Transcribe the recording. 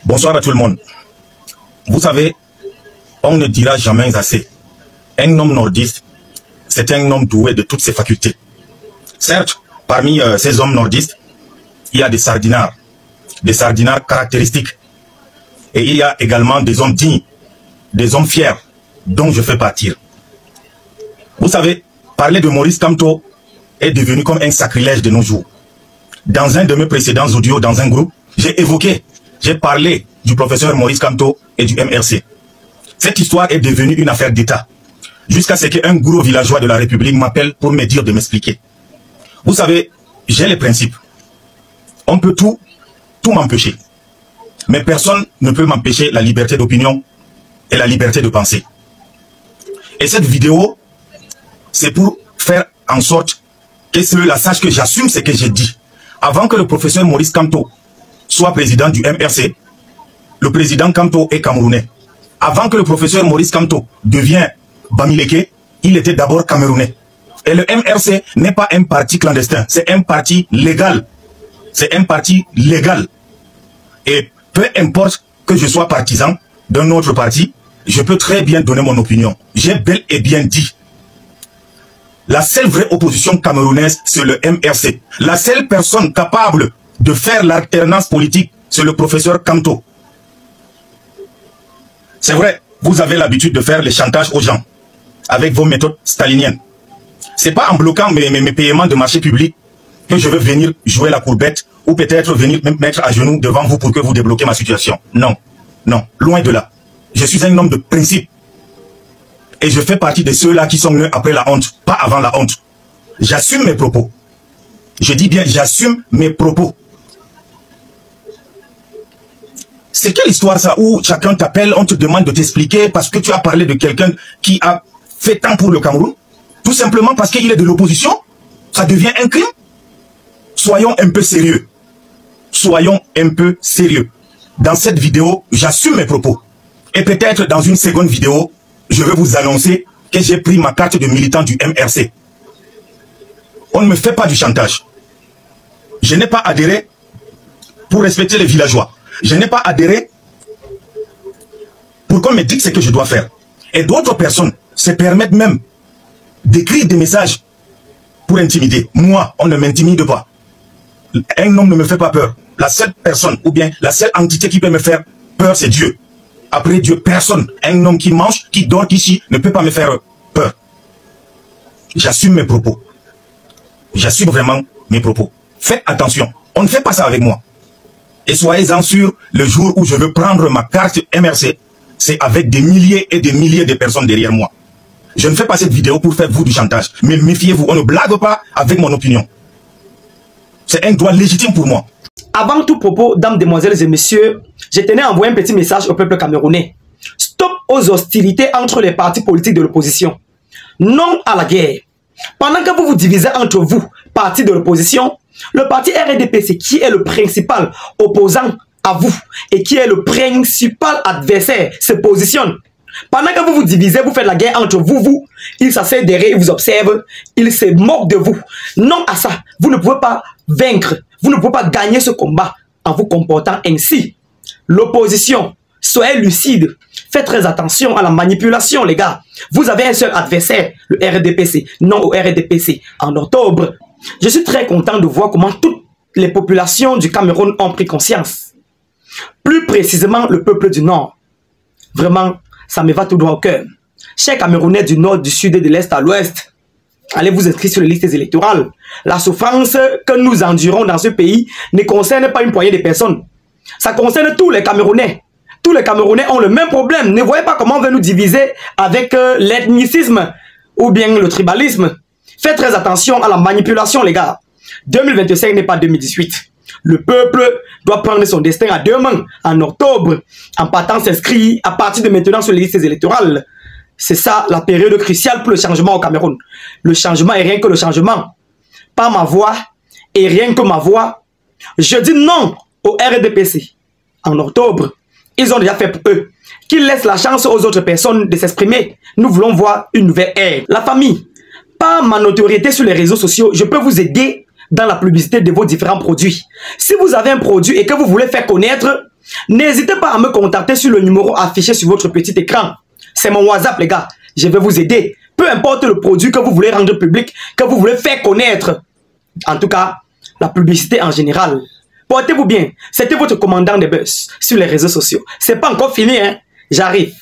Bonsoir à tout le monde. Vous savez, on ne dira jamais assez. Un homme nordiste, c'est un homme doué de toutes ses facultés. Certes, parmi ces hommes nordistes, il y a des sardinards caractéristiques. Et il y a également des hommes dignes, des hommes fiers, dont je fais partir. Vous savez, parler de Maurice Kamto est devenu comme un sacrilège de nos jours. Dans un de mes précédents audios, dans un groupe, j'ai parlé du professeur Maurice Kamto et du MRC. Cette histoire est devenue une affaire d'État. Jusqu'à ce qu'un gros villageois de la République m'appelle pour me dire de m'expliquer. Vous savez, j'ai les principes. On peut tout m'empêcher. Mais personne ne peut m'empêcher la liberté d'opinion et la liberté de penser. Et cette vidéo, c'est pour faire en sorte que ceux-là sachent que j'assume ce que j'ai dit. Avant que le professeur Maurice Kamto soit président du MRC, le président Kamto est camerounais. Avant que le professeur Maurice Kamto devienne Bamileke, il était d'abord camerounais. Et le MRC n'est pas un parti clandestin, c'est un parti légal. C'est un parti légal. Et peu importe que je sois partisan d'un autre parti, je peux très bien donner mon opinion. J'ai bel et bien dit. La seule vraie opposition camerounaise, c'est le MRC. La seule personne capable de faire l'alternance politique, c'est le professeur Kamto. C'est vrai, vous avez l'habitude de faire les chantages aux gens avec vos méthodes staliniennes. C'est pas en bloquant mes paiements de marché public que je veux venir jouer la courbette ou peut-être venir me mettre à genoux devant vous pour que vous débloquiez ma situation. Non, non, loin de là. Je suis un homme de principe. Et je fais partie de ceux-là qui sont nés après la honte, pas avant la honte. J'assume mes propos. Je dis bien, j'assume mes propos. C'est quelle histoire ça où chacun t'appelle, on te demande de t'expliquer parce que tu as parlé de quelqu'un qui a fait tant pour le Cameroun? Tout simplement parce qu'il est de l'opposition? Ça devient un crime? Soyons un peu sérieux. Soyons un peu sérieux. Dans cette vidéo, j'assume mes propos. Et peut-être dans une seconde vidéo, je vais vous annoncer que j'ai pris ma carte de militant du MRC. On ne me fait pas du chantage. Je n'ai pas adhéré pour respecter les villageois. Je n'ai pas adhéré pour qu'on me dise ce que je dois faire. Et d'autres personnes se permettent même d'écrire des messages pour intimider. Moi, on ne m'intimide pas. Un homme ne me fait pas peur. La seule personne ou bien la seule entité qui peut me faire peur, c'est Dieu. Après Dieu, personne. Un homme qui mange, qui dort, qui chie, ne peut pas me faire peur. J'assume mes propos. J'assume vraiment mes propos. Faites attention. On ne fait pas ça avec moi. Et soyez-en sûrs, le jour où je veux prendre ma carte MRC, c'est avec des milliers et des milliers de personnes derrière moi. Je ne fais pas cette vidéo pour faire vous du chantage. Mais méfiez-vous, on ne blague pas avec mon opinion. C'est un droit légitime pour moi. Avant tout propos, dames, demoiselles et messieurs, je tenais à envoyer un petit message au peuple camerounais. Stop aux hostilités entre les partis politiques de l'opposition. Non à la guerre. Pendant que vous vous divisez entre vous, partis de l'opposition, le parti RDPC, qui est le principal opposant à vous et qui est le principal adversaire, se positionne. Pendant que vous vous divisez, vous faites la guerre entre vous, il s'assied derrière, il vous observe, il se moque de vous. Non à ça, vous ne pouvez pas vaincre, vous ne pouvez pas gagner ce combat en vous comportant ainsi. L'opposition, soyez lucide, faites très attention à la manipulation, les gars. Vous avez un seul adversaire, le RDPC, non au RDPC. En octobre, je suis très content de voir comment toutes les populations du Cameroun ont pris conscience. Plus précisément, le peuple du Nord. Vraiment, ça me va tout droit au cœur. Chers Camerounais du Nord, du Sud et de l'Est à l'Ouest, allez vous inscrire sur les listes électorales. La souffrance que nous endurons dans ce pays ne concerne pas une poignée de personnes. Ça concerne tous les Camerounais. Tous les Camerounais ont le même problème. Ne voyez pas comment on veut nous diviser avec l'ethnicisme ou bien le tribalisme. Faites très attention à la manipulation, les gars. 2025 n'est pas 2018. Le peuple doit prendre son destin à deux mains en octobre, en partant s'inscrire à partir de maintenant sur les listes électorales. C'est ça la période cruciale pour le changement au Cameroun. Le changement est rien que le changement. Pas ma voix et rien que ma voix. Je dis non au RDPC. En octobre, ils ont déjà fait pour eux. Qu'ils laissent la chance aux autres personnes de s'exprimer. Nous voulons voir une nouvelle ère. La famille, par ma notoriété sur les réseaux sociaux, je peux vous aider dans la publicité de vos différents produits. Si vous avez un produit et que vous voulez faire connaître, N'hésitez pas à me contacter sur le numéro affiché sur votre petit écran. C'est mon WhatsApp, les gars. Je vais vous aider. Peu importe le produit que vous voulez rendre public, que vous voulez faire connaître. En tout cas, la publicité en général. Portez-vous bien. C'était votre commandant de buzz sur les réseaux sociaux. C'est pas encore fini, hein. J'arrive.